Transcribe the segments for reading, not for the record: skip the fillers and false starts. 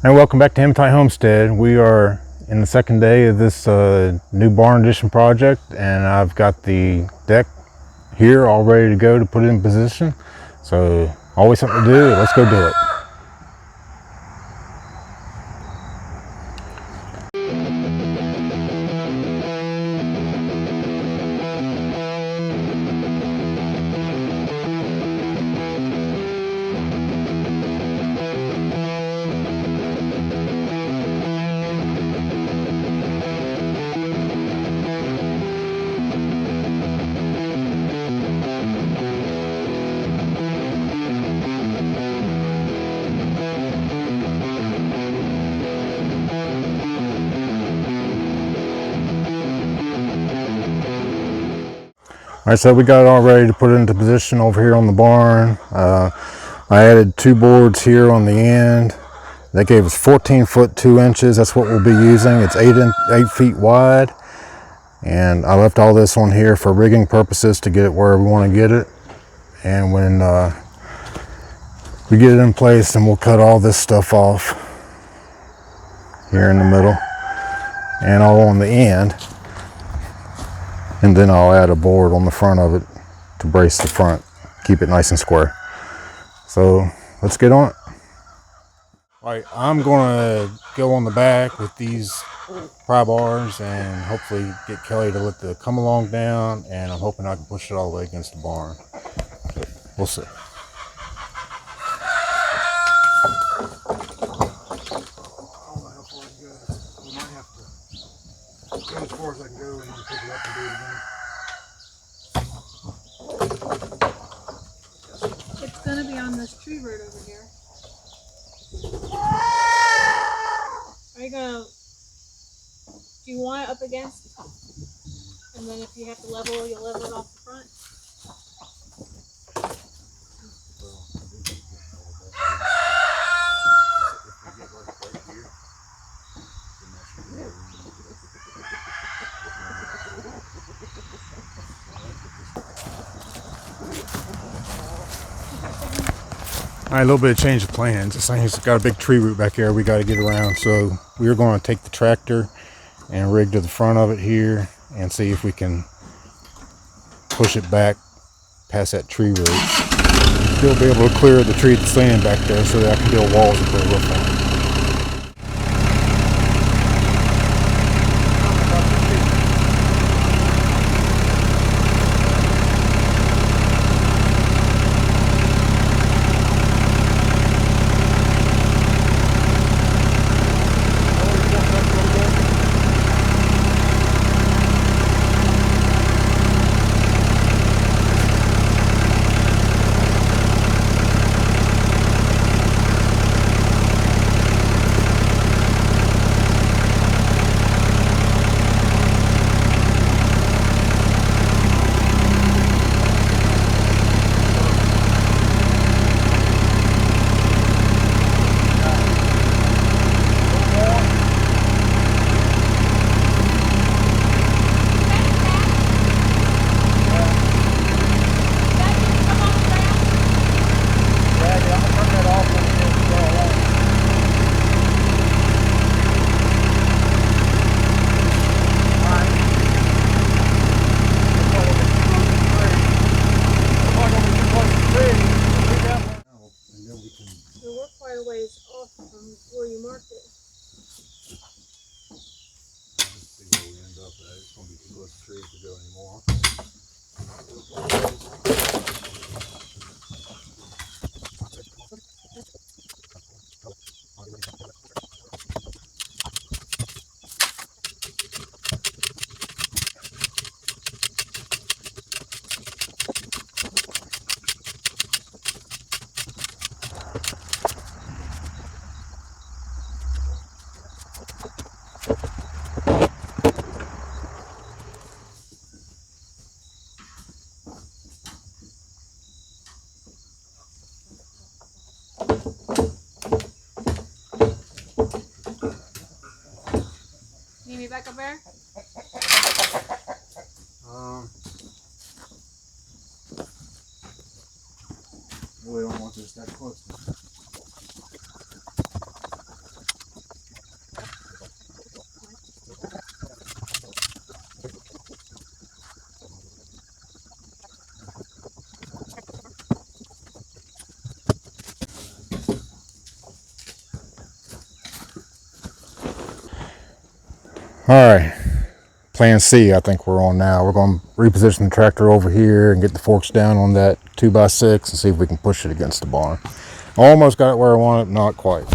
And welcome back to Hematite Homestead. We are in the second day of this new barn addition project, and I've got the deck here all ready to go to put it in position. So always something to do. Let's go do it. All right, so we got it all ready to put it into position over here on the barn. I added 2 boards here on the end. That gave us 14 foot 2 inches. That's what we'll be using. It's 8 feet wide. And I left all this on here for rigging purposes to get it where we want to get it. And when we get it in place, then we'll cut all this stuff off here in the middle and all on the end. And then I'll add a board on the front of it to brace the front, keep it nice and square. So let's get on it. All right, I'm gonna go on the back with these pry bars and hopefully get Kelly to let the come along down, and I'm hoping I can push it all the way against the barn. We'll see. As far as I can go and then pick it up and do it again. It's gonna be on this tree root over here. Are you gonna, do you want it up against? And then if you have to level, you'll level it off the front? All right, a little bit of change of plans. This thing's got a big tree root back here we got to get around. So we're going to take the tractor and rig to the front of it here and see if we can push it back past that tree root. Still be able to clear the tree that's standing back there so that I can build walls and put a roof on it. Need me back up there? Really don't want this that close. All right, plan C I think we're on now. We're going to reposition the tractor over here and get the forks down on that 2x6 and see if we can push it against the barn. Almost got it where I want it, not quite.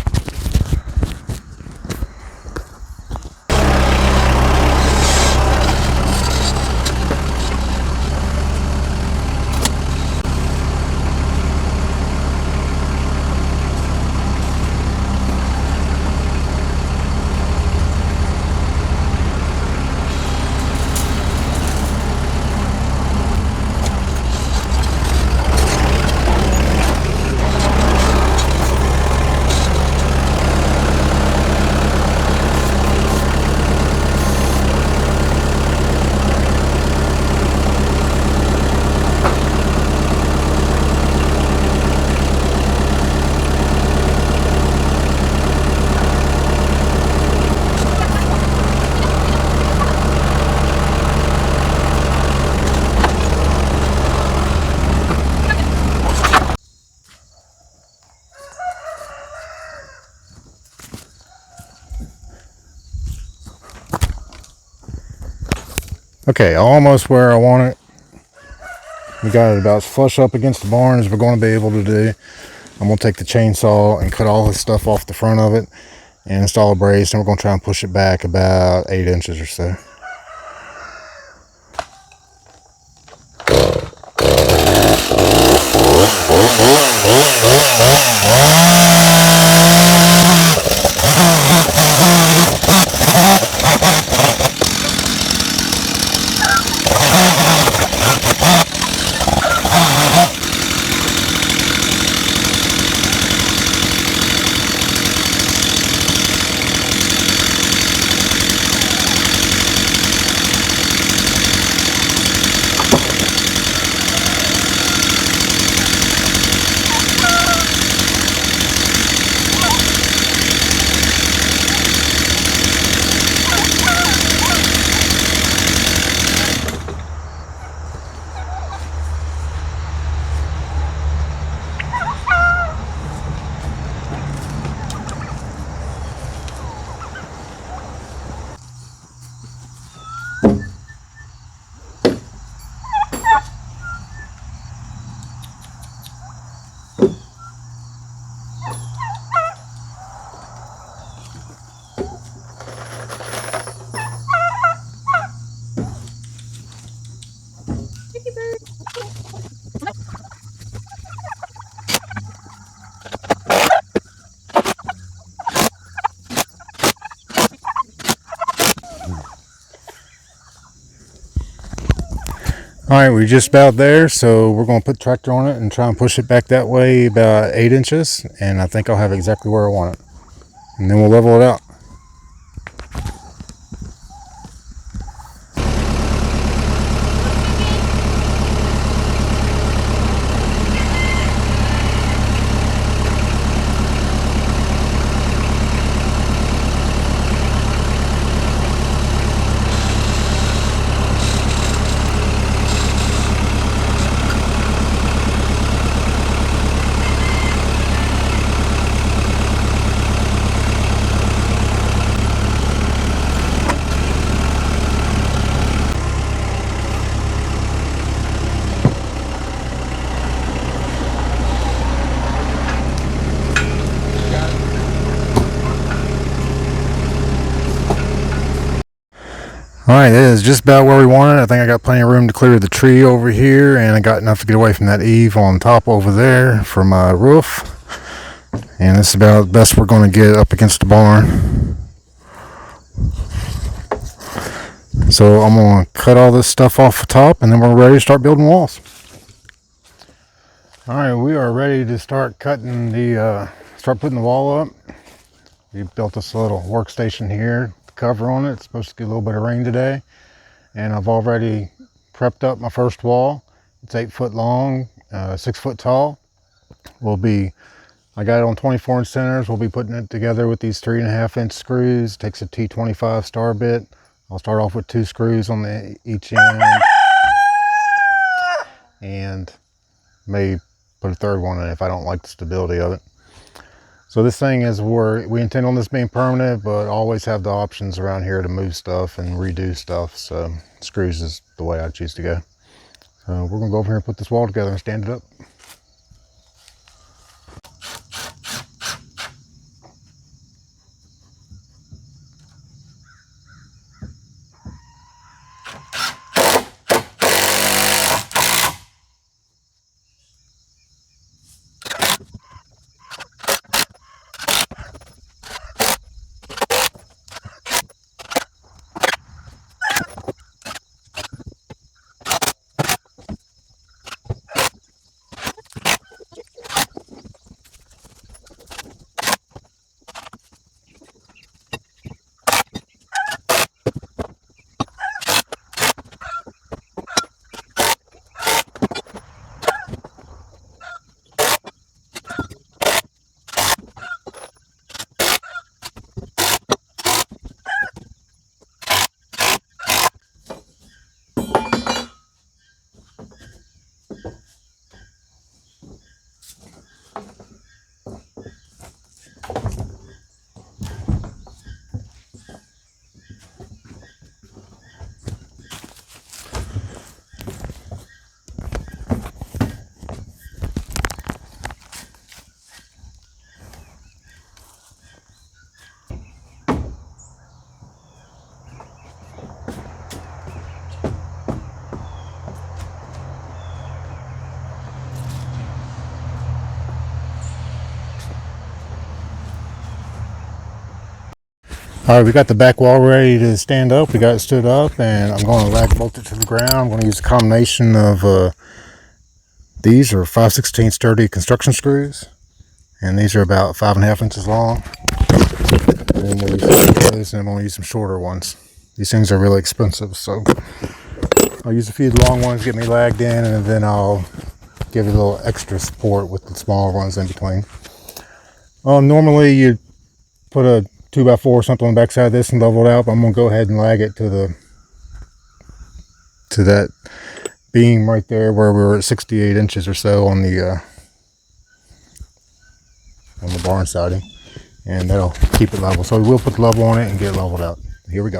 Okay, almost where I want it. We got it about as flush up against the barn as we're going to be able to do. I'm going to take the chainsaw and cut all this stuff off the front of it and install a brace, and we're going to try and push it back about 8 inches or so. All right, we're just about there, so we're going to put the tractor on it and try and push it back that way about 8 inches, and I think I'll have exactly where I want it. And then we'll level it out. All right, it is just about where we want it. I think I got plenty of room to clear the tree over here, and I got enough to get away from that eave on top over there for my roof. And this is about the best we're going to get up against the barn. So I'm going to cut all this stuff off the top, and then we're ready to start building walls. All right, we are ready to start cutting start putting the wall up. We built this little workstation here, cover on it. It's supposed to get a little bit of rain today, and I've already prepped up my first wall. It's 8 foot long, 6 foot tall. I got it on 24-inch centers. We'll be putting it together with these 3.5-inch screws. It takes a T25 star bit. I'll start off with 2 screws on each end, and may put a third one in if I don't like the stability of it. So this thing is where we intend on this being permanent, but always have the options around here to move stuff and redo stuff. So screws is the way I choose to go. So we're gonna go over here and put this wall together and stand it up. All right, we got the back wall ready to stand up. We got it stood up, and I'm going to lag bolt it to the ground. I'm going to use a combination of these are 5/16 sturdy construction screws, and these are about 5.5 inches long. And then we'll use those, and I'm going to use some shorter ones. These things are really expensive, so I'll use a few long ones to get me lagged in, and then I'll give it a little extra support with the smaller ones in between. Normally you put a 2x4 or something on the back side of this and level it out, but I'm going to go ahead and lag it to that beam right there where we were at 68 inches or so on the barn siding, and that'll keep it level. So we'll put the level on it and get it leveled out. Here we go.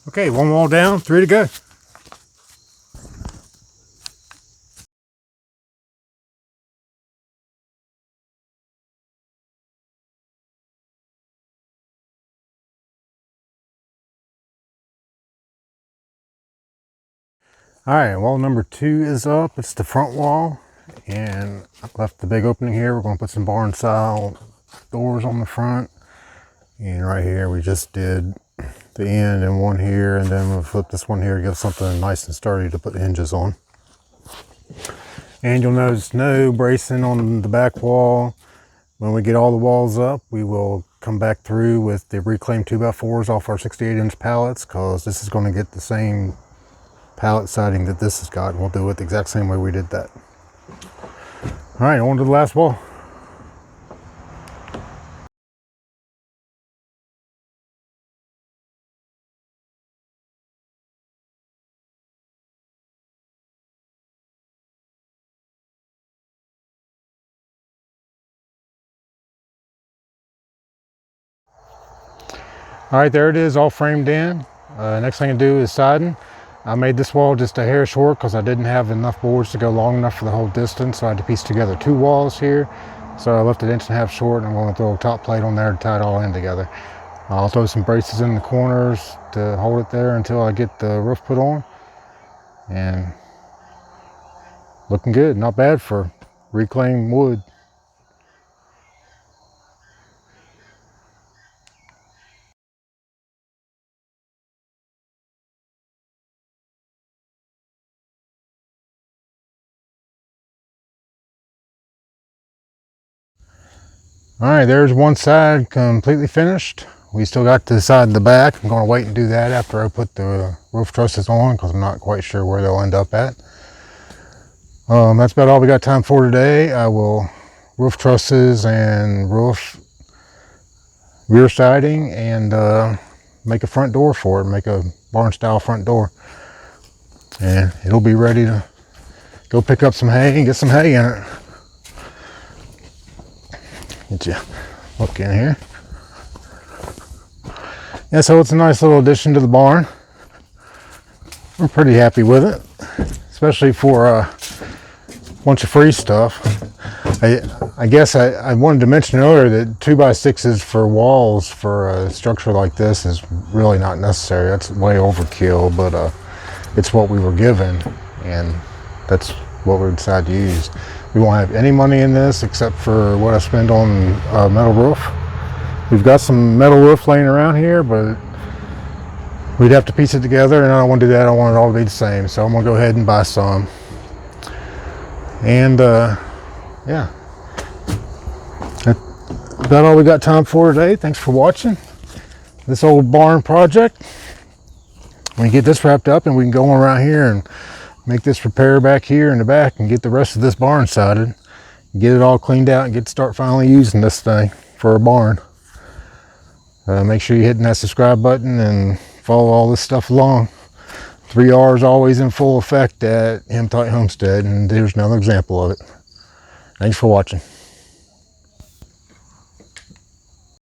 Okay, one wall down, 3 to go. All right, wall number 2 is up. It's the front wall, and I left the big opening here. We're going to put some barn style doors on the front, and right here we just did the end and one here, and then we'll flip this one here to give something nice and sturdy to put the hinges on. And you'll notice no bracing on the back wall. When we get all the walls up, we will come back through with the reclaimed 2x4s off our 68-inch pallets, because this is going to get the same pallet siding that this has got, and we'll do it the exact same way we did that. All right, on to the last wall. All right, there it is, all framed in. Next thing to do is siding. I made this wall just a hair short because I didn't have enough boards to go long enough for the whole distance, so I had to piece together 2 walls here. So I left it 1.5 inches short, and I'm going to throw a top plate on there to tie it all in together. I'll throw some braces in the corners to hold it there until I get the roof put on. And looking good, not bad for reclaimed wood. All right, there's one side completely finished. We still got to decide the back. I'm going to wait and do that after I put the roof trusses on, because I'm not quite sure where they'll end up at. That's about all we got time for today. I will roof trusses and roof rear siding and make a front door for it, make a barn style front door. And it'll be ready to go pick up some hay and get some hay in it. Get you look in here. Yeah, so it's a nice little addition to the barn. I'm pretty happy with it, especially for a bunch of free stuff. I guess I wanted to mention earlier that 2x6s for walls for a structure like this is really not necessary. That's way overkill, but it's what we were given, and that's what we decided to use. We won't have any money in this except for what I spend on a metal roof. We've got some metal roof laying around here, but we'd have to piece it together, and I don't want to do that. I want it all to be the same, so I'm gonna go ahead and buy some. And yeah, that's about all we got time for today. Thanks for watching this old barn project. We can get this wrapped up and we can go around here and make this repair back here in the back and get the rest of this barn sided, get it all cleaned out, and start finally using this thing for a barn. Make sure you're hitting that subscribe button and follow all this stuff along. 3R is always in full effect at Hemtight Homestead, and there's another example of it. Thanks for watching.